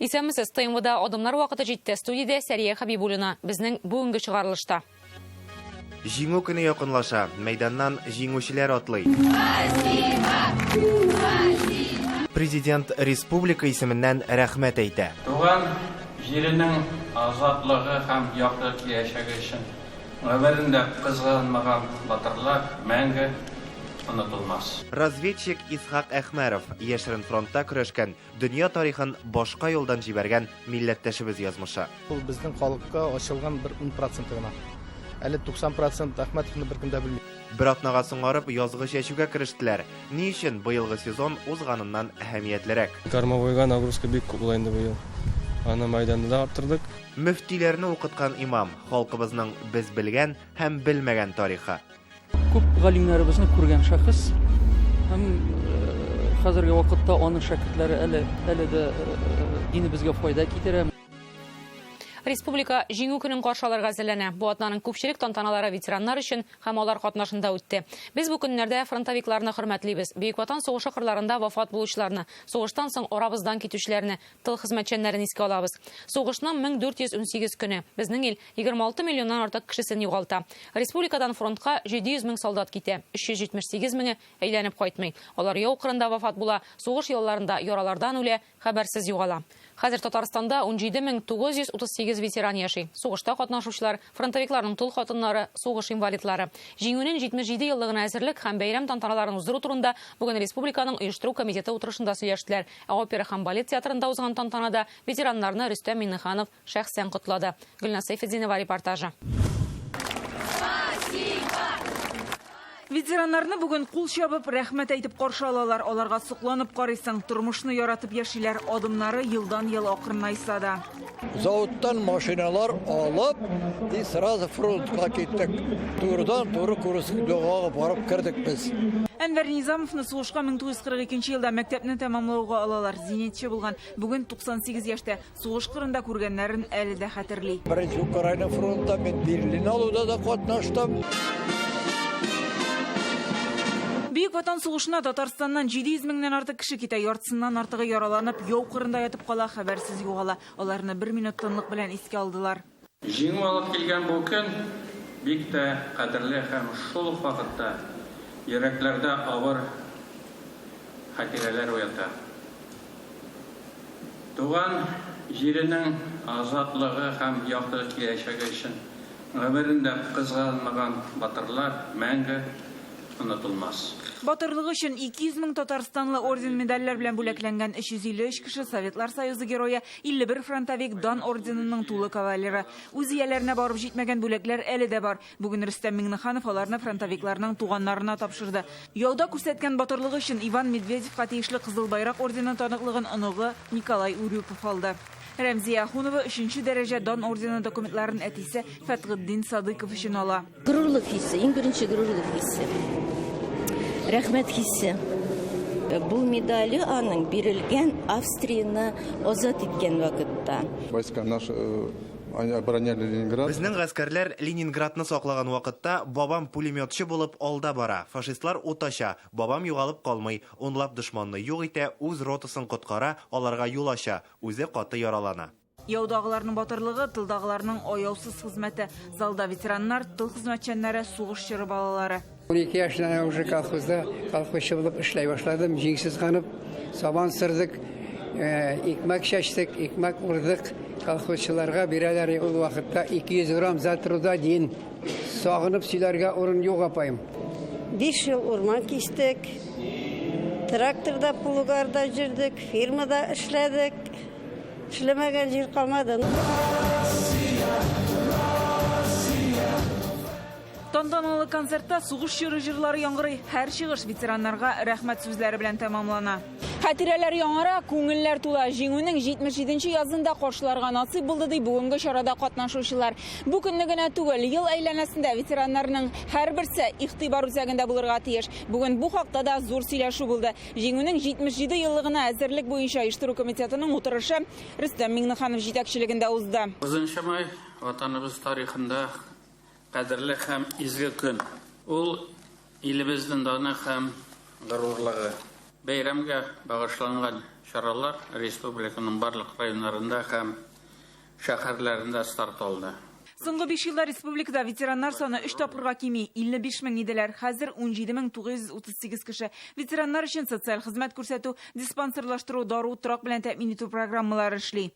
Исәмісіз ТМВда адымлар вақыты жетті. Студияда Сәрия Хабибулина біздің бүгінгі шығарылышта. Җиңү көне якынлаша, мәйданнан җиңүчеләр атлый. Президент республика исеменнән рәхмәт әйтә. Туган җиренең азатлыгы һәм яктылык яшәге өчен гомерендә кызганмаган батырлар мәңге онытылмас. Разведчик Исхак Әхмәров яшерен фронтта көрәшкән, дөнья тарихын башка юлдан җибәргән милләттәшебез язмышы. Ул безнең халыкка ачылган бер 10% гына. Әле 90% Әхмәтовны беркем дә белми. Бер атнага соңарып язгы чәчүгә керештеләр. Ни өчен быелгы сезон узганыннан әһәмиятлерәк? Кормовойга нагрузка бик күп була инде быел. Аны мәйданда да арттырдык. Мөфтиләрне укыткан имам, халкыбызның без белгән һәм белмәгән тарихы. Күп галимнәребезне күргән шәхес һәм хәзерге вакытта аның шәкертләре әле дә динебезгә файда китерә. Республика җиңү көнен каршыларга әзерләнә. Бу атнаның күпчелек тантаналары ветераннар өчен һәм алар катнашында үтте. Без бу көннәрдә фронтовикларны хөрмәтлибез. Бөек Ватан сугышы кырларында вафат булучыларны, сугыштан соң арабыздан китүчеләрне, тыл хезмәтчәннәрен искә алабыз. Сугышның 1418 көне безнең ил 26 миллионнан артык кешесен югалта. Республикадан фронтка 700 мең солдат китә, 378 меңе әйләнеп кайтмый. Алар яу кырында вафат була, сугыш ялларында яралардан үлә, хәбәрсез югала. Хәзер Татарстанда 17938 ветеран яши. Сугышта катнашучылар, фронтовикларның тол хатыннары, сугыш инвалидлары. Җиңүнең 77 еллыгына әзерлек һәм бәйрәм тантаналарын уздыру турында бүген республиканың оештыру комитеты утырышында сөйләштеләр. Опера һәм балет театрында узган тантанада ветераннарны Рөстәм Миннеханов шәхсән котлады. Гөлнас Сәйфетдинова репортажы. Ветераннарны бүген кул чабып, рәхмәт әйтеп каршы алалар. Аларга сокланып карыйсың, тормышны яратып яшиләр, адымнары елдан-ел акрынайса да. Заводтан машиналар алып, сразу фронтка киттек. Турыдан-туры Курскыга барып кирдек без. Әнвәр Низамовны сугышка 1942 елда мәктәпне тәмамлауга алалар. Зенитче булган, бүген 98 яшьтә. Сугыш кырында күргәннәрен әле дә хәтерли. Беренче Украина фронтында мен Берлин алуда да катнаштым. Бөек Ватан сугышына Татарстаннан 700 меңнән артык кеше китә, яртысыннан артыгы яраланып, яу кырында ятып кала, хәбәрсез югала. Аларны 1 минут тынлык белән искә алдылар. Җиңү алып килгән бу көн бик тә кадерле һәм шул ук вакытта йөрәкләрдә авыр хатирәләр уята. Туган җиренең азатлыгы һәм яктылык яшәге өчен гомерендә кызганмаган батырлар мәңге онытылмас. Батырлыгы өчен 200 мең Татарстанлы орден медальләр белән бүләкләнгән 353 кеше, Советлар Союзы герое, 51 фронтовик дан орденының тулы кавалеры. Үз ияләренә барып җитмәгән бүләкләр әле дә бар. Бүген Рөстәм Миннеханов аларны фронтовикларның туганнарына тапшырды. Яуда күрсәткән батырлыгы өчен Иван Медведевка тиешле Кызыл байрак ордены таныклыгын оныгы Николай Урюпов алды. Рәмзия Ахунова 3-нче дәрәҗә дан ордены документларын әтисе Фәтхетдин Садыков өчен ала. Горурлык хиссе, иң беренче горурлык хиссе. Рәхмәт хиссе. Бу медале аның бирелгән Австрияны азат иткән вакытта. Войска наши обороняли Ленинград. Безнең гаскәрләр Ленинградны саклаган вакытта бабам пулеметчы булып алда бара. Фашистлар утача, бабам югалып калмый, онлап дошманны юк итә, үз ротасын коткара, аларга юл ача, үзе каты яралана. Яудагыларның батырлыгы, тылдагыларның аяусыз хезмәте. Залда ветераннар, тыл хезмәтчәннәре, сугыш чоры балалары. 12 yaşlarına уже колхозчы булып эшләй башладым. Җиңсез канып, сабан сырдык, икмәк чәчтек, икмәк урдык. Колхозчыларга бирәләр ул вакытта 200 грамм затруда дин. Сагынып сөйләргә урын юк апайым. 5 ел урман кистек, тракторда, плугарда җирдек, фирмада эшләдек. Эшләмәгән җир калмады. Тантаналы концертта сугыш җырлары яңгырый. Һәр чыгыш ветераннарга рәхмәт сүзләре белән тәмамлана. Хатирәләр яңара, күңелләр тула. Җиңүнең 77-нче язында каршыларга насыйп булды ди бүгенге чарада катнашучылар. Бу көнне генә түгел, ел әйләнәсендә ветераннарның һәрберсе игътибар үзәгендә булырга тиеш. Бүген бу хакта да зур сөйләшү булды. Җиңүнең 77 еллыгына әзерлек буенча оештыру комитетының утырышы Рөстәм Миннеханов җитәкчелегендә узды. 9 май ватаныбыз тарихында кадерле һәм изге көн. Ул илебезнең даны һәм горурлыгы. Бәйрәмгә багышланган Шаралар республиканың барлық районларында һәм шәһәрләрендә старт алды. Соңгы 5 елда республикада ветераннар саны 3 тапкырга кими 55 мең иделәр. Хәзер 17,938 кеше. Ветераннар өчен социаль хезмәт күрсәтү, диспансерлаштыру, дару, торак белән тәэмин итү программалары эшли.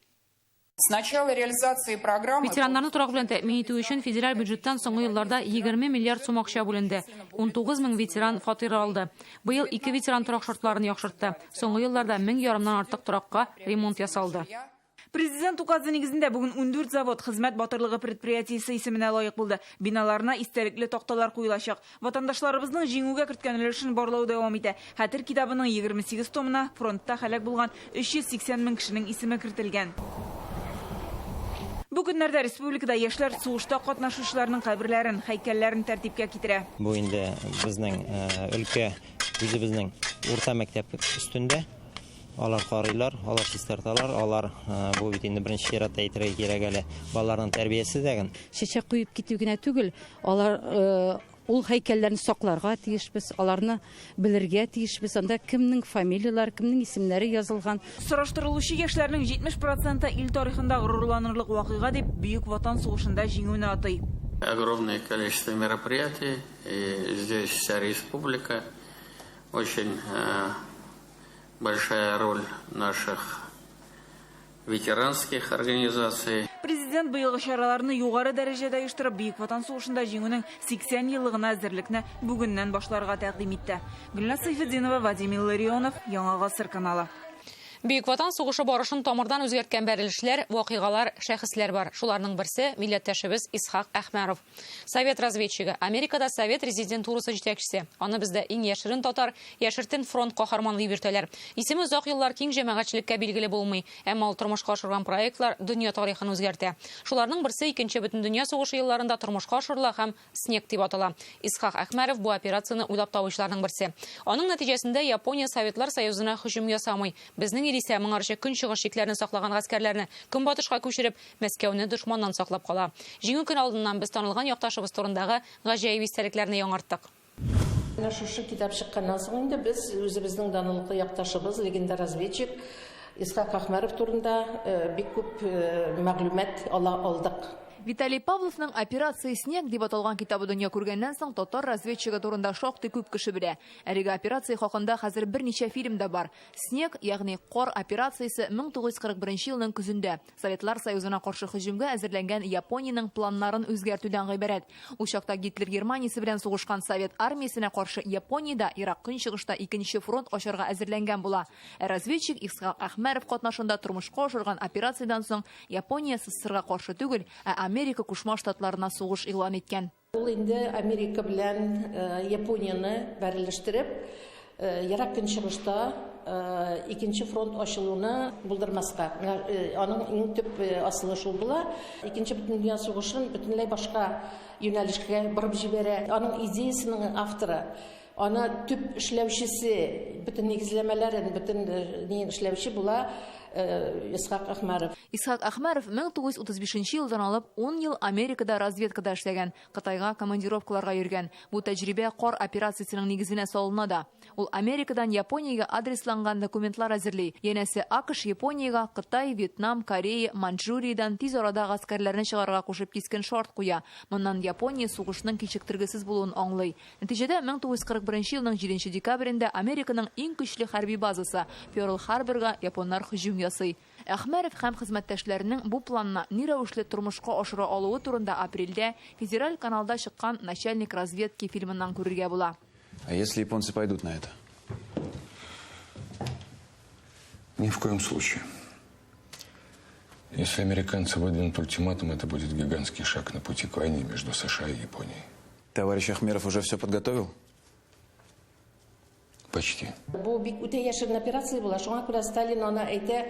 С начала реализации программы Ветераннарны торак белән тәэмин итү өчен федераль бюджеттан соңгы елларда 20 миллиард сум акча бүленде. 19 мең ветеран фатир алды. Быел 2 ветеран торак шартларын яхшыртты. Соңгы елларда 1500-нан артык торакка ремонт ясалды. Президент указы нигезендә бүген 14 завод хезмәт батырлыгы предприятиесе исеменә лаек булды. Биналарына истәлекле такталар куелачак. Ватандашларыбызның җиңүгә керткән өлешен барлау дәвам итә. Хәтер китабының 28 томына фронтта һәлак булган 380 мең кешенең исеме кертелгән. Бу көннәрдә республикада яшьләр сугышта катнашучыларның каберләрен, һәйкәлләрен тәртипкә китерә. Бу инде безнең өлкә үзебезнең урта мәктәп өстендә. Алар карыйлар, алар чистарталар, алар бу бит инде беренче чиратта әйтергә кирәк әле балаларның тәрбиясе дәген. Чәчәк куеп китү генә түгел, алар ул һәйкәлләрне сакларга тиешбез, аларны белергә тиешбез. Анда кемнең фамилиялары, кемнең исемнәре язылган. Сораштырылучы яшьләрнең 70% ил тарихында горурланырлык вакыйга дип Бөек Ватан сугышында җиңүне атый. Огромное количество мероприятий, и здесь вся республика, очень большая роль наших ветеранских организаций. Президент быелгы чараларны югары дәрәҗәдә оештырып, Бөек Ватан сугышында җиңүнең 80 еллыгына әзерлекне бүгеннән башларга тәкъдим итте. Гөлназ Сайфетдинова, Вадим Илларионов, Яңа Гасыр каналы. Бөек Ватан сугышы барышын тамырдан үзгәрткән бәрелешләр, вакыйгалар, шәхесләр бар. Шуларның берсе милләттәшебез Исхак Әхмәров. Совет разведчигы, Америкада Совет резидентурасы җитәкчесе. Аны бездә иң яшерен татар, яшертен фронт каһарманы дип йөртәләр. Исеме озак еллар киң җәмәгатьчелеккә билгеле булмый, әмма ул тормышка ашырган проектлар дөнья тарихын үзгәртә. Шуларның берсе 2нче бөтен дөнья сугышы елларында тормышка ашырыла һәм снег дип атала. Исхак Әхмәров бу операцияны уйлап табучыларның берсе. Аның нәтиҗәсендә Япония Советлар Союзына һөҗүм ясамый. Безнең исә моңарча көнчыгыш шикләрен саклаган гаскәрләрне көнбатышка күчереп, Мәскәүне дошманнан саклап кала. Җиңү көн алдыннан без танылган якташыбыз турындагы гаҗәеп истәлекләрне яңарттык. Шушы китап чыкканнан соң инде без үзебезнең данлыклы якташыбыз, легендар разведчик Исхак Әхмәров турында бик күп мәгълүмат ала алдык. Виталий Павловның операция «Снег» дип аталган китабы дөнья күргәннән соң татар разведчигы турында шактый күп кеше белә. Әлеге операция хакында хәзер берничә фильм да бар. «Снег», ягъни «Кар» операциясе 1941 елның көзендә Советлар Союзына каршы һөҗүмгә әзерләнгән Япониянең планнарын үзгәртүдән гыйбарәт. Ул чакта Гитлер Германиясе белән сугышкан Совет армиясенә каршы Япониядә Ирак көнчыгышта 2нче фронт ачарга әзерләнгән була. Разведчик Исхак Әхмәров катнашында тормышка ашырган операциядән соң Япония СССРга каршы түгел, Америка Кушма Штатларына сугыш игълан иткән. Ул инде Америка белән Японияны бәрелештереп, Ирак көнчыгышта 2нче фронт ачылуны булдырмаска. Аның иң төп асылы шул була. 2нче бөтен дөнья сугышын бөтенләй башка юнәлешкә барып җибәрә. Аның идеясының авторы, аны төп эшләүчесе, бөтен нигезләмәләрен, бөтен эшләүче була Исхак Әхмәров. Исхак Әхмәров 1935 елдан алып 10 ел Америкада разведкада эшләгән, Кытайга командировкаларга йөргән. Бу тәҗрибә Кар операциясенең нигезенә салына да. Ул Америкадан Япониягә адресланган документлар әзерли. Янәсе АКШ Япониягә Кытай, Вьетнам, Корея, Маньчжуриядән тиз арада гаскәрләрне чыгарга кушып кискен шарт куя. Моннан Япония сугышның кичектергесез булуын аңлый. Нәтиҗәдә 1941 елның 7 декабрендә Американың иң көчле хәрби базасы Перл-Харборга японнар һөҗүм ясый. Әхмәров һәм хезмәттәшләренең бу планны ни рәвешле тормышка ашыра алуы турында апрельдә федераль каналда чыккан «Начальник разведки» фильмыннан күрергә була. А если японцы пойдут на это? Ни в коем случае. Если американцы выдвинут ультиматум, это будет гигантский шаг на пути к войне между США и Японией. Товарищ Әхмәров уже все подготовил? Почти. Бу бик үтә яшерен операция була. Шуңа күрә Сталин аны әйтә,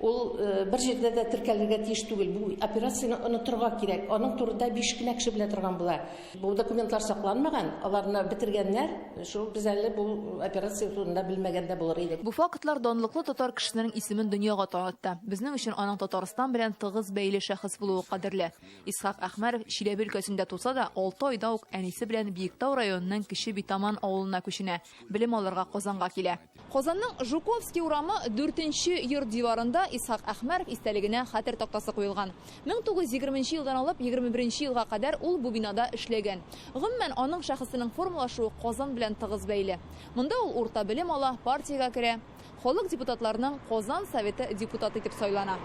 ул бер җирдә дә теркәлергә тиеш түгел. Бу операцияны онытырга кирәк. Аның турында 5 кенә кеше белә торган була. Бу документлар сакланмаган, аларны бетергәннәр. Шул без әле бу операция турында белмәгәндә булыр идек. Бу фактлар данлыклы татар кешенең исемен дөньяга танытты. Безнең өчен аның Татарстан белән тыгыз бәйле шәхес булуы кадерле. Исхак Әхмәров Чиләбе өлкәсендә туса да, 6 айда ук әнисе белән Биектау районының Кече Битаман авылына күченә. Белем алырга Казанга килә. Казанның Жуковский урамы 4-нче йорт диварында Исхак Әхмәров истәлегенә хәтер тактасы куелган. 1920 елдан алып 21 елга кадәр ул бу бинада эшләгән. Гомумән аның шәхесенең формалашуы Казан белән тыгыз бәйле. Монда ул урта белем ала, партиягә керә, халык депутатларының Казан советы депутаты итеп сайлана.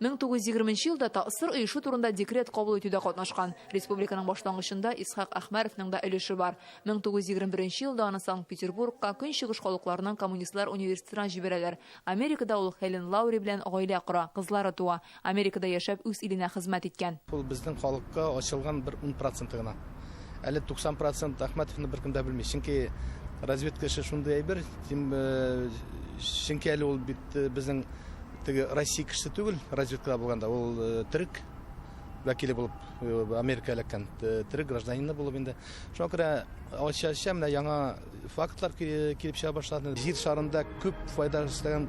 1920 елда тасыр оешу турында декрет кабул итүдә катнашкан. Республиканың башлангычында Исхак Әхмәровның да өлеше бар. 1921 елда аны Санкт-Петербургка көнчыгыш халыкларының коммунистлар университетына җибәрәләр. Америкада ул Хелен Лаури белән гаилә кора, кызлары туа. Америкада яшәп үз иленә хезмәт иткән. Ул безнең халыкка ачылган бер 10% гына. Әле 90% Әхмәтовны беркем дә белми. Чөнки разведка эше шундый әйбер, чөнки әле ул бит безнең Россия кешесе түгел, разведкада булганда ул төрек вәкиле булып Америка эләккән төрек гражданины булып инде. Шуңа күрә ача менә яңа фактлар килеп чыга башлады. Җир шарында күп файда эшләгән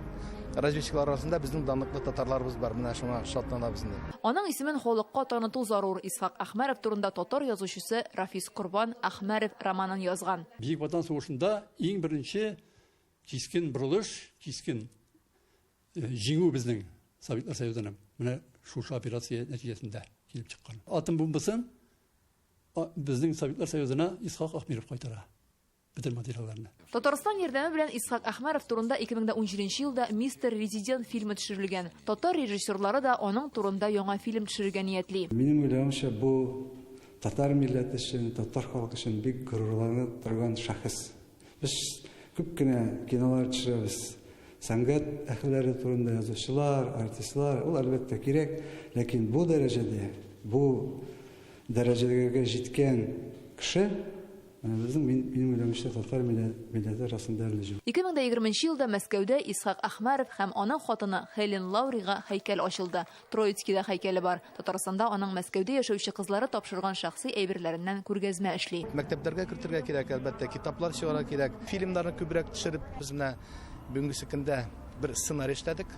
разведчиклар арасында безнең данлыклы татарларыбыз бар. Менә шуңа шатланабыз инде. Аның исемен халыкка таныту зарур. Исхак Әхмәров турында татар язучысы Рафис Курбан Әхмәров романын язган. Бөек Ватан сугышында иң беренче кискен бурылыш, кискен җиңү безнең Советлар Союзының менә шушы операция нәтиҗәсендә килеп чыккан. Атом бомбасын безнең Советлар Союзына Исхак Әхмәров кайтара. Бөтен материалларны. Татарстан ярдәме белән Исхак Әхмәров турында 2017 елда Мистер Резидент фильмы төшерелгән. Татар режиссерлары да аның турында яңа фильм төшерергә ниятли. Минем уйлавымча, бу татар милләте өчен, татар халкы өчен бик горурланып торган шәхес. Без күп кенә кинолар төшерәбез. Сәнгать әһелләре турында язучылар, артистлар, ул әлбәттә кирәк, ләкин бу дәрәҗәгә җиткән кеше безнең минем уйлавымча татар милләте арасында әле. 2020 елда Мәскәүдә Исхак Әхмәров һәм аның хатыны Хелен Лаурига һәйкәл ачылды. Троицкида һәйкәле бар. Татарстанда аның Мәскәүдә яшәүче кызлары тапшырган шәхси әйберләреннән күргәзмә эшли. Мәктәпләргә кертергә кирәк, әлбәттә, китаплар чыгарга кирәк. Фильмнарны күбрәк төшереп, без менә бүгенге көндә bir ssenarий эшләдек,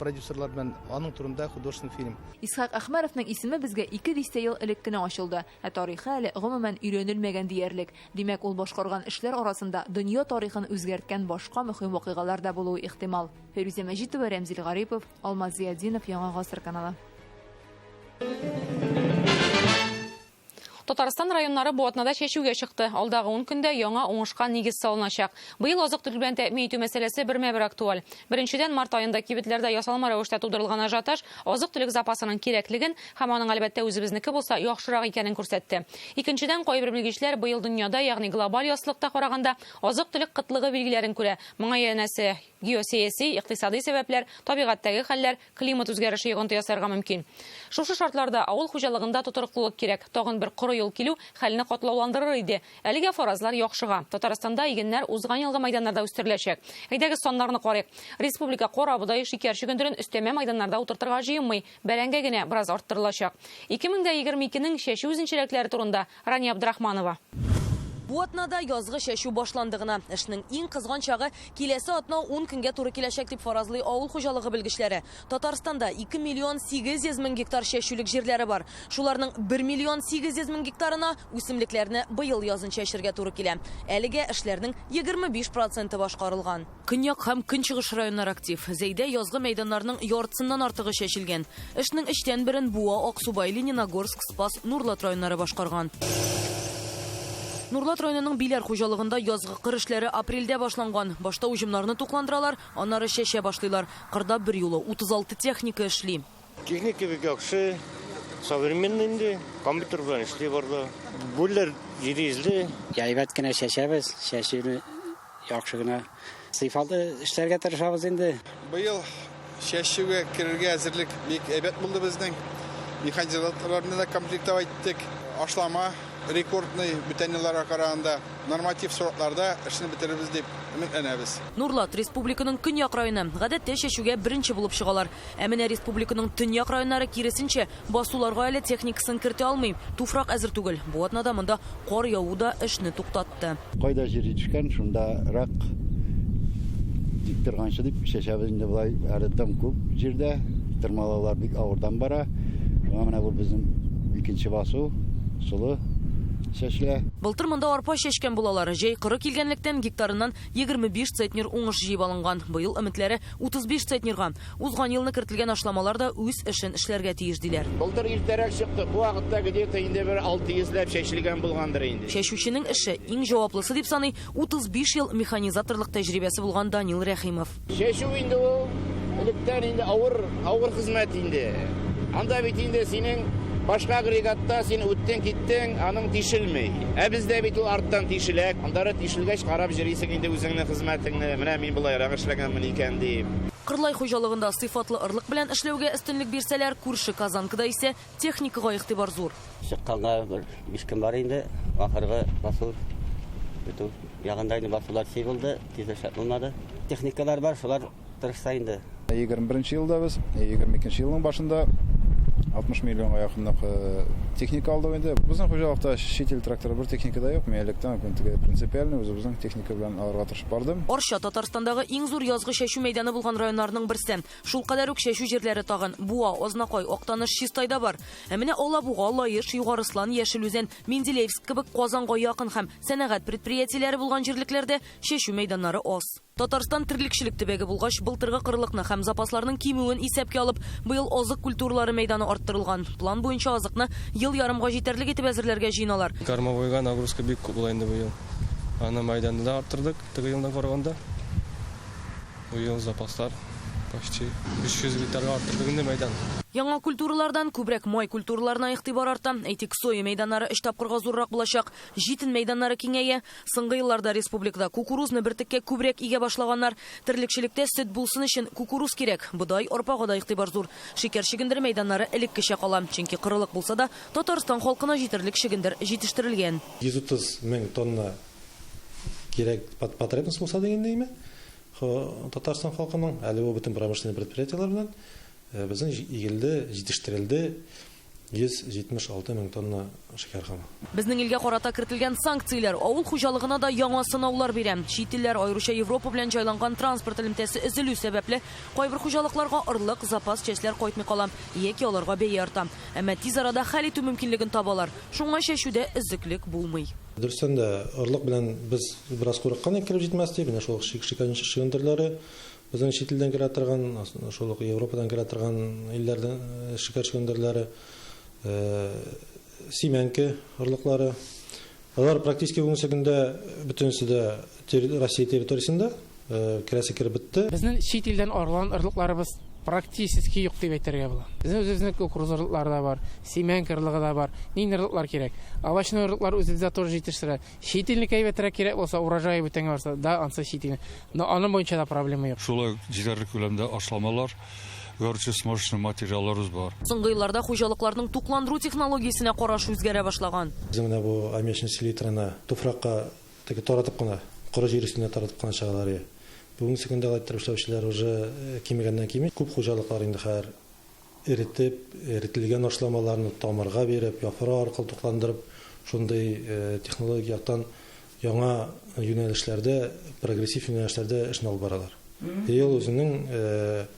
продюсерлар белән аның турында художественный фильм. Исхак Әхмәровның исеме безгә 200 ел элек кенә ачылды. Тарихы әле гомумән өйрәнелмәгән диярлек. Димәк, ул башкарган эшләр арасында дөнья тарихын үзгәрткән башка мөһим вакыйгалар да булуы ихтимал. Фирүзә Мәҗитова, Рәмзил Гарипов, Алмаз Зиядинов, Яңа гасыр каналы. Татарстан районнары бу атнада чәчүгә чыкты. Алдагы 10 көндә яңа уңышка нигез салыначак. Быел азык-төлек белән тәэмин итү мәсьәләсе бермә-бер актуаль. Беренчедән, март айында кибетләрдә ясалма рәвештә тудырылган ажиотаж азык-төлек запасының кирәклеген һәм аның әлбәттә үзебезнеке булса яхшырак икәнен күрсәтте. Икенчедән, кайбер белгечләр быел дөньяда, ягъни глобаль ясылыкта караганда азык-төлек кытлыгы билгеләрен күрә. Моңа янәсе геосәяси, икътисади сәбәпләр, табигатьтәге хәлләр, климат үзгәреше йогынты ясарга мөмкин. Шушы шартларда авыл хуҗалыгында тотрыклылык кирәк. Тагын бер коры ел килү хәлне катлауландырыр иде. Әлегә фаразлар яхшыга. Татарстанда игеннәр узган елгы мәйданнарда үстереләчәк. Әйдәгез саннарны карыйк. Республика кора, будай, шикәр чөгендерен өстәмә мәйданнарда утыртырга җыенмый, бәрәңгә генә бераз арттырылачак. 2022-нең чәчү үзенчәлекләре турында Рания Абдрахманова. Бу атнада язгы чәчү башландыгына, эшнең иң кызган чагы киләсе атна 10 көнгә туры киләчәк дип фаразлый авыл хуҗалыгы белгечләре. Татарстанда 2 миллион 800 мең гектар чәчүлек җирләре бар. Шуларның 1 миллион 800 мең гектарына үсемлекләрне быел язын чәчергә туры килә. Әлегә эшләрнең 25% башкарылган. Көньяк һәм көнчыгыш районнары актив. Зәйдә язгы мәйданнарның яртысыннан артыгы чәчелгән. Эшнең 3тән берен Буа, Аксубай, Лениногорск, Спас, Нурлат районнары башкарган. Нурлат районының биләр хуҗалыгында язгы кыр эшләре апрельдә башланган. Башта уҗымнарны тукландыралар, аннары чәчә башлыйлар. Кырда бер юлы 36 техника эшли. Техника бик яхшы, современный инде, компьютер белән эшли барда. Бүләр җиризле. Әйбәт кенә чәчәбез, чәчүне яхшы гына сыйфатлы эшләргә тырышабыз инде. Быел чәчүгә керергә әзерлек бик әйбәт булды безнең. Механизаторларны да комплектовать иттек. Ашлама рекордный бүтәннеләргә караганда норматив срокларда эшне бетерербез дип өметләнәбез. Нурлат республиканың көньяк районы гадәттә чәчүгә беренче булып чыгалар. Ә менә республиканың төньяк районнары киресенчә басуларга әле техникасын кертә алмый. Туфрак әзер түгел. Бу атнада монда кар яву да эшне туктатты. Кайда җире төшкән, шунда рак диктирганчы дип чәчәбез инде булай. Әрдәм күп җирдә тырмалаулар бик авырдан бара. Шуңа менә бу безнең икенче басу сулы шәшелә. Былтыр монда арпа шешкән булалары җәй кыры килгәнлектән гектарыннан 25 центнер уңыш җыеп алынган. Быел өметләре 35 центнерга. Узган елны кертелгән ашламалар да үз эшен эшләргә тиеш диләр. Былтыр иртәрәк чыкты. Бу вакытта где-то инде бер 600 ләп шәшелгән булгандыр инде. Шәшүченең эше иң җаваплысы дип саный 35 ел механизаторлык тәҗрибәсе булган Данил Рәхимов. Шәшү инде ул электән инде авыр хезмәт инде. Анда бит инде синең башка агрегатта син үттең киттең, аның тишелмей. Бездә бит ул арттан тишеләк. Андары тишелгәч карап җөрисең инде үзеңнең хезмәтеңне. Менә мин булайрак эшләгәнмен икән дип. Кырлай хуҗалыгында сыйфатлы ырлык белән эшләүгә өстенлек бирсәләр, күрше Казанкада исә техникага игътибар зур. Чыкканга бер 5 көн бар инде. Ахыргы басу битү ягында инде басулар сыйылды, тизләшә булмады. Техникалар бар, шулар тырышса инде. 21 елда без, 22 елның башында 60 миллионга якынлык техника алдык инде. Безнең хуҗалыкта шетел тракторы бер техника да юк. Мәлектән принципиально үзебезнең техника белән алырга тырышып бардым. Арча Татарстандагы иң зур язгы шәшү мәйданы булган районнарның берсе. Шул кадәр үк шәшү җирләре тагын Буа, Ознакай, Актаныш, Чистайда бар. Ә менә Алабуга, Лаеш, Югарыслан, Яшелүзән, Менделеевск кебек Казанга якын һәм сәнәгать предприятиеләре булган җирлекләрдә шәшү мәйданнары аз. Татарстан терлекчелек төбәге булгач, былтыргы кырлыкны һәм запасларның кимүен исәпкә алып, быел азык культуралары мәйданы арттырылган. План буенча азыкны ел ярымга җитәрлек итеп әзерләргә җыйналар. Кормовойга нагрузка бик күп була инде бу ел. Аны мәйданны да арттырдык, теге елдан караганда. Бу ел запаслар почти 500 гектарга арттырдык инде мәйдан. Яңа культуралардан күбрәк май культураларына игътибар арта. Әйтик, соя мәйданнары 3 тапкырга зуррак булачак, җитен мәйданнары киңәя. Соңгы елларда республикада кукурузны бертеккә күбрәк игә башлаганнар. Терлекчелектә сөт булсын өчен кукуруз кирәк. Бодай, арпага да игътибар зур. Шикәр шигендер мәйданнары элеккечә кала. Чөнки кырылык булса да, Татарстан халкына җитерлек шигендер җитештерелгән. 130 мең тонна кирәк потребность булса дигәндәйме? Татарстан халкының әле бу бөтен промышленный предприятиеләр белән безнең игелде, җитештерелде 176 мең тонна шикәр хәм. Безнең илгә карата кертелгән санкцияләр авыл хуҗалыгына да яңа сынаулар бирә. Чит илләр, аеруча Европа белән җайланган транспорт элемтәсе өзелү сәбәпле кайбер хуҗалыкларга орлык, запас чәчләр кайтмый кала, яки аларга бәя арта. Әмма тиз арада хәл итү мөмкинлеген табалар. Шуңа шәшүдә өзеклек булмый. Дөрестән дә орлык белән без бераз курыккан килеп җитмәс дип, менә шул шикәрләре безнең чит илдән килә торган, шул Европадан килә торган илләрдән шикәрләре Симәнке орлыклары. Алар практически бүгенге көндә бөтенесе дә Россия территориясендә керәсе киреп бетте. Безнең чит илдән арылган орлыкларыбыз практически юк дип әйтергә була. Безнең үзебезнең кукурузлыклар да бар, Симәнке орлыгы да бар. Нинди орлыклар кирәк? Авачный орлыклар үзебездә тоже җитештерә. Чит илне кәйбәтрәк кирәк булса, урожай бүтәнгә барса, да ансы чит илне. Но аның буенча да проблема юк. Шулай җитәрлек күләмдә ашламалар, горюче-смазочный материалларыбыз бар. Соңгы елларда хуҗалыкларның тукландыру технологиясенә караш үзгәрә башлаган. Без менә бу аммиачный селитраны туфракка теге таратып кына, коры җир өстенә таратып кына чыгалар. Бүгенге көндә алайттырып эшләүчеләр уже кимегәннән-кими күп хуҗалыклар инде хәзер эретелгән ашламаларны тамырга биреп, яфрак аркылы тукландырып, шундый технологиятан яңа юнәлешләрдә, прогрессив юнәлешләрдә эшне алып баралар. Ел үзенең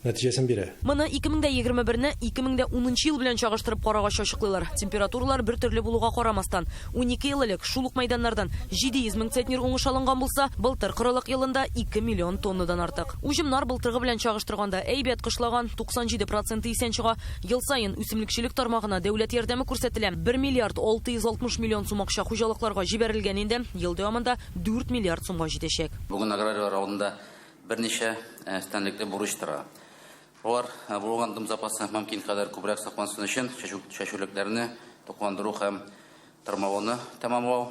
нәтиҗәсен бирә. Моны 2021-не 2010 ел белән чагыштырып карага чачыклыйлар. Температуралар бер төрле булуга карамастан, 12 ел элек шул ук мәйданнардан 700 мең центнер уңыш алынган булса, былтыр кырылык елында 2 миллион тоннадан артык. Уҗымнар былтыргы белән чагыштырганда әйбәт кышлаган, 97% исән чыга. Ел сайын үсемлекчелек тармагына дәүләт ярдәме күрсәтелә. 1 миллиард 660 миллион сум акча хуҗалыкларга җибәрелгән инде, ел дәвамында 4 миллиард сумга җитәчәк. Бүген аграр алдында берничә өстенлекле бурыч тора. Олар булган дым запасы мөмкин кадәр күбрәк саклансын өчен шәшүлекләрне тукландыру һәм тормавыны тәмамлау,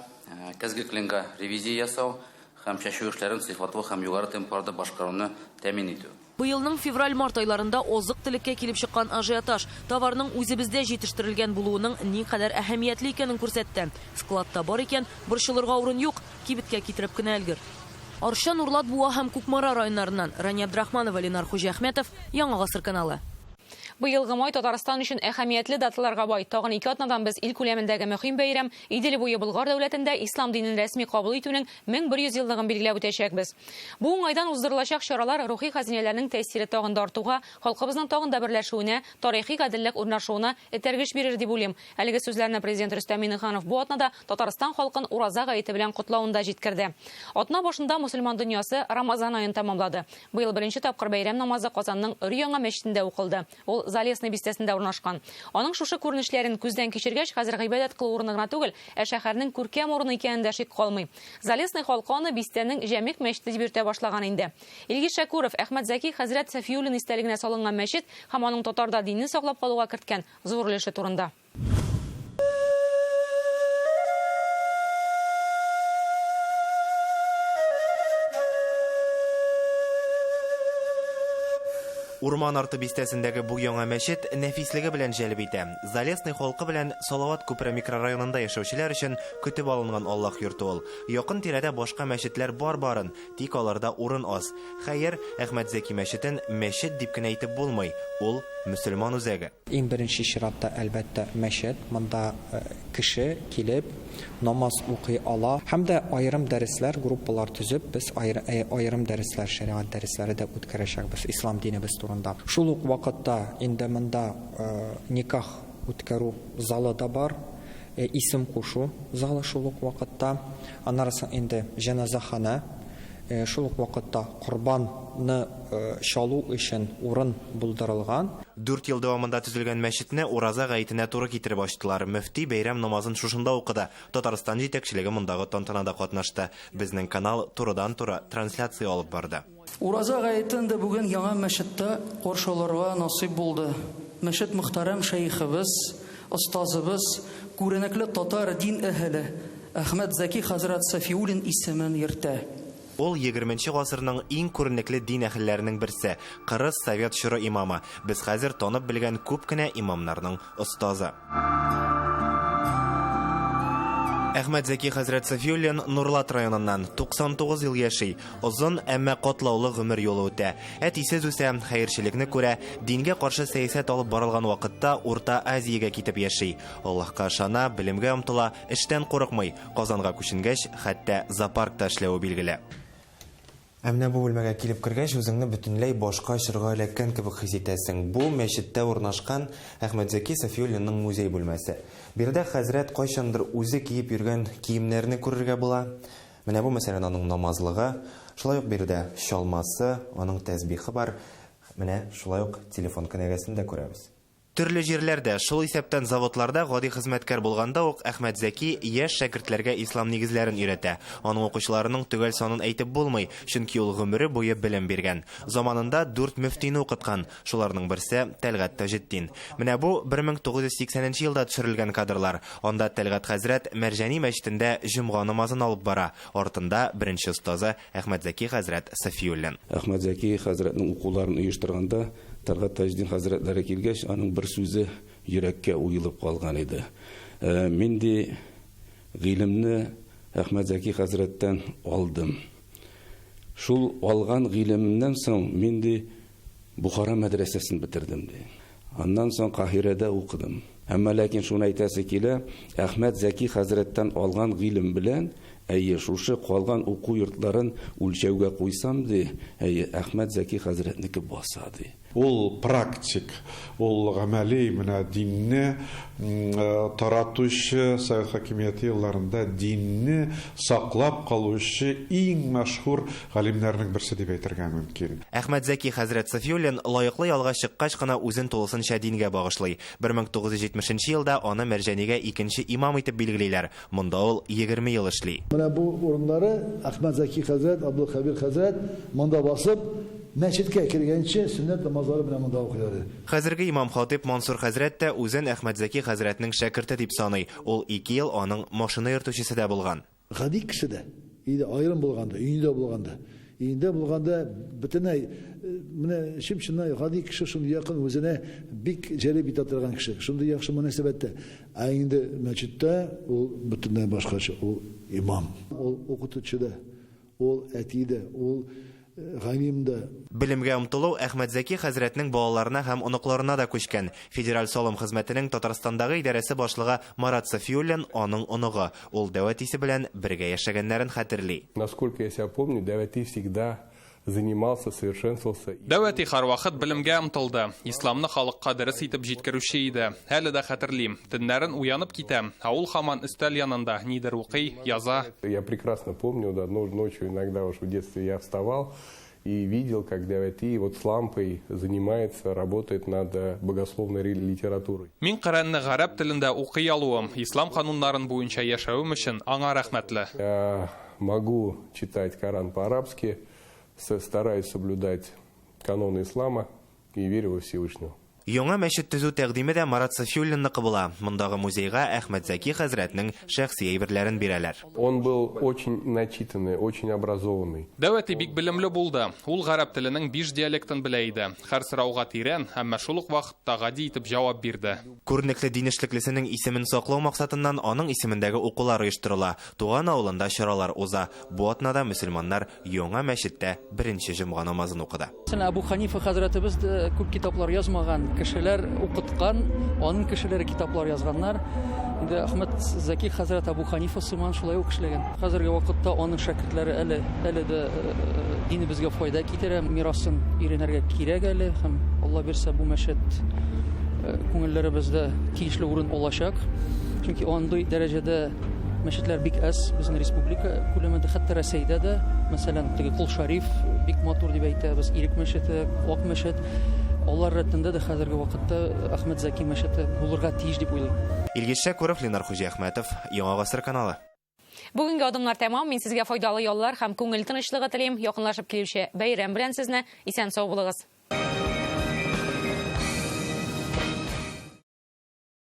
көзге кленга ревизия ясау һәм шәшү эшләрен сыйфатлы һәм югары темпlarda башкаруны тәэмин итү. Быелның февраль-март айларында азык төлеккә килеп чыккан ажиотаж товарның үзебездә җитештерелгән булуының ни кадәр әһәмиятле икәнен күрсәтте. Складта бар икән, борчылырга урын юк, кибеткә китереп кенә өлгер. Арча, Нурлат, Буа һәм Кукмара районнарыннан Рания Абдрахманова, Ленар Хуҗахметов, Яңа гасыр каналы. Быелгы май Татарстан өчен әһәмиятле даталарга бай. Тагын 2 атнадан без ил күләмендәге мөһим бәйрәм Идел буе Болгар дәүләтендә ислам динен рәсми кабул итүнең 1100 еллыгын билгеләп үтәчәкбез. Бу уңайдан уздырылачак чаралар рухи хәзинәләрнең тәэсире тагын да артуга, халкыбызның тагын да берләшүенә, тарихи гаделлек урнашуына этәргеч бирер дип уйлыйм. Әлеге сүзләрне президент Рөстәм Миңнеханов бу атнада Татарстан халкын Ураза гаете белән котлавында җиткерде. Атна башында мөселман дөньясы Рамазан аен тәмамлады. Быел беренче тапкыр бәйрәм намазы Казанның Өр-Яңа мәчетендә укылды. Ул Залесный бистәсендә урнашкан. Аның шушы күренешләрен күздән кичергәч, хәзер гыйбадәт кылу урыны гына түгел, шәһәрнең күркәм урыны икәнендә шик калмый. Залесный халкы аны бистәнең җәмик мәчете дип йөртә башлаган инде. Илгиз Шәкүров Әхмәт Зәки хәзрәт Сафиуллин истәлегенә салынган мәчет һәм аның татарда динне саклап калуга керткән зур өлеше турында. Урман арты бистәсендәге бу яңа мәчет нәфислеге белән җәлеп итә. Залесный халкы белән Салават күпер микрорайонында яшәүчеләр өчен көтеп алынган Аллаһ йорты ул. Якын тирәдә башка мәчетләр бар-барын, тик аларда урын аз. Хәер, Әхмәт Зәки мәчетен мәчет дип кенә әйтеп булмый. Ул мөселман үзәге. Иң беренче чиратта әлбәттә мәчет, монда кеше килеп намаз укый ала. Һәм дә аерым дәресләр, группалар төзеп, без аерым дәресләр, шариат дәресләре дә үткәрәчәкбез ислам динебез турында. Шул ук вакытта инде монда никах үткәрү залы да бар, исем кушу залы шул ук вакытта, аннан инде җаназахана, шул ук вакытта корбанны шалу өчен урын булдырылган. 4 ел дәвамында төзелгән мәчетне Ураза гаетенә туры китереп ачтылар. Мөфти бәйрәм намазын шушында укыды. Татарстан җитәкчелеге мондагы тантанада катнашты. Безнең канал турыдан-туры трансляция алып барды. Ураза гаетендә бүген яңа мәчеттә каршыларга насыйп булды. Мәчет мөхтәрәм шәйхебез, остазыбыз, күренекле татар дин әһеле Әхмәт Зәки хәзрәт Сафиуллин исемен йөртә. Ул 20-нче гасырның иң күренекле дин әһелләренең берсе, Кырыс Совет Шуры имамы. Без хәзер танып белгән күп кенә имамнарның остазы. Әхмәт Зәки хәзрәт Сафиуллин Нурлат районыннан 99 ел яши. Озын, әмма катлаулы гомер юлы үтә. Әтисез үсә, хәерчелекне күрә, дингә каршы сәясәт алып барылган вакытта Урта Азиягә китеп яши. Аллаһка ышана, белемгә омтыла, эштән курыкмый. Казанга күченгәч, хәтта зоопаркта эшләүе билгеле. Әмнә бу бүлмәгә килеп кергәч, үзеңне бөтенләй башка чорга эләккән кебек хис итәсең. Бу мәчеттә урнашкан Әхмәт Зәки Сафиуллинның музей бүлмәсе. Биредә хәзрәт кайчандыр үзе киеп йөргән киемнәрне күрергә була. Менә бу мәсәлән аның намазлыгы, шулай ук биредә чалмасы, аның тәсбихы бар. Менә шулай ук телефон кенәгәсен дә күрәбез. Төрле җирләрдә, шул исәптән заводларда гади хезмәткәр булганда ук Әхмәт Зәки яшь шәкертләргә ислам нигезләрен өйрәтә. Аның укучыларының төгәл санын әйтеп булмый, чөнки ул гомере буе белем биргән. Заманында 4 мөфтине укыткан, шуларның берсе Тәлгат Таҗетдин. Менә бу 1980 елда төшерелгән кадрлар. Анда Тәлгат хәзрәт Мәрҗани мәчетендә җомга намазын алып бара. Артында беренче остазы Әхмәт Зәки хәзрәт Сафиуллин. Әхмәт Зәки хәзрәтнең укуларын оештырганда Тәлгат Таҗетдин хәзрәтләре килгәч, аның бер сүзе йөрәккә уелып калган иде. Мин ди гыйлемне Әхмәт Зәки хәзрәттән алдым. Шул алган гыйлемнән соң мин ди Бухара мәдрәсәсен бетердем ди. Аннан соң Каһирәдә укыдым. Әмма ләкин шуны әйтәсе килә, Әхмәт Зәки хәзрәттән алган гыйлем белән шушы калган уку йортларын үлчәүгә куйсам ди, Әхмәт Зәки хәзрәтнеке баса ди. Ул практик, ул гамәли менә динне таратучы Совет хакимияте елларында динне саклап калучы иң мәшһүр галимнәрнең берсе дип әйтергә мөмкин. Әхмәт Зәки хәзрәт Сафиуллин лаеклы ялга чыккач кына үзен тулысынча дингә багышлый. 1970 елда аны Мәрҗәнигә икенче имам итеп билгелиләр. Монда ул 20 ел эшли. Менә бу урыннары Әхмәт Зәки хәзрәт, Абдулхабир хәзрәт монда басып мәчеткә кергәнче сөннәт намазлары белән монда укыйлар. Хәзерге имам Хатип Мансур хәзрәт тә үзен Әхмәт Зәки хәзрәтнең шәкерте дип саный. Ул 2 ел аның машина йөртүчесе дә булган. Гади кеше дә, аерым булганда, өйдә булганда, бөтенләй менә чим-чыннан гади кеше шундый якын үзенә бик җәлеп итә торган кеше. Шундый яхшы мөнәсәбәттә. Ә инде мәчеттә ул бөтенләй башкача, ул имам, ул укытучы да, ул әти дә, ул галимда. Белемгә омтылу Әхмәт Зәки хәзрәтнең балаларына һәм оныкларына да күчкән. Федераль салым хезмәтенең Татарстандагы идарәсе башлыгы Марат Сафиуллин аның оныгы. Ул Дәүәт исе белән бергә яшәгәннәрен хәтерли. Насколько я себя помню, Дәүәт всегда занимался, совершенствовался. Дәүәти һәрвакыт белемгә омтылды. Исламны халыкка дөрес итеп җиткерүче иде. Әле дә хәтерлим. Төннәрен уянып китәм. Ул һаман өстәл янында нидер укый, яза. Я прекрасно помню, одной ночью иногда уж в детстве я вставал и видел, как Дәүәти вот с лампой занимается, работает над богословной литературой. Мин Коръәнне гарәп телендә укый алуым, ислам кануннарын буенча яшәвем өчен аңа рәхмәтле. Я могу читать Коран по-арабски, стараюсь соблюдать каноны ислама и верю во Всевышнего. Яңа мәчет төзү тәкъдиме дә Марат Сафиуллинныкы була. Мондагы музейга Әхмәт Зәки хәзрәтнең шәхси әйберләрен бирәләр. Он был очень начитанный, очень образованный. Дәүәти бик белемле булды. Ул гарәп теленең 5 диалектын белә иде. Һәр сорауга тирән, әмма шул ук вакытта гади итеп җавап бирде. Күренекле дин эшлеклесенең исемен саклау максатыннан аның исемендәге укулар оештырыла. Туган авылында чаралар уза. Бу атнада мөселманнар яңа мәчеттә беренче җомга намазын укыды. Абу Ханифа хәзрәтебез күп китаплар язмаган. Кешеләр укыткан, аның кешеләре китаплар язганнар. Инде Әхмәт Зәки хәзрәт Абу Ханифа сыман шулай ук эшләгән. Хәзерге вакытта аның шәкертләре әле дә динебезгә файда китерә, мирасын өйрәнергә кирәк әле һәм Алла бирсә бу мәчет күңелләребездә тиешле урын алачак. Чөнки андый дәрәҗәдә мәчетләр бик аз безнең республика күләмендә, хәтта Рәсәйдә дә, мәсәлән, Кул Шариф бик матур дип әйтәбез, Ирек мәчете, Ак мәчет. Алар рәтендә дә хәзерге вакытта Әхмәт Зәки мәчете булырга тиеш дип уйлыйм. Илгиз Шәкүров, Ленар Хуҗахмәтов, Яңа гасыр каналы. Бүгенге адымнар тәмам. Мин сезгә файдалы яллар һәм күңел тынычлыгы телим. Якынлашып килүче бәйрәм белән сезне исән сау булыгыз.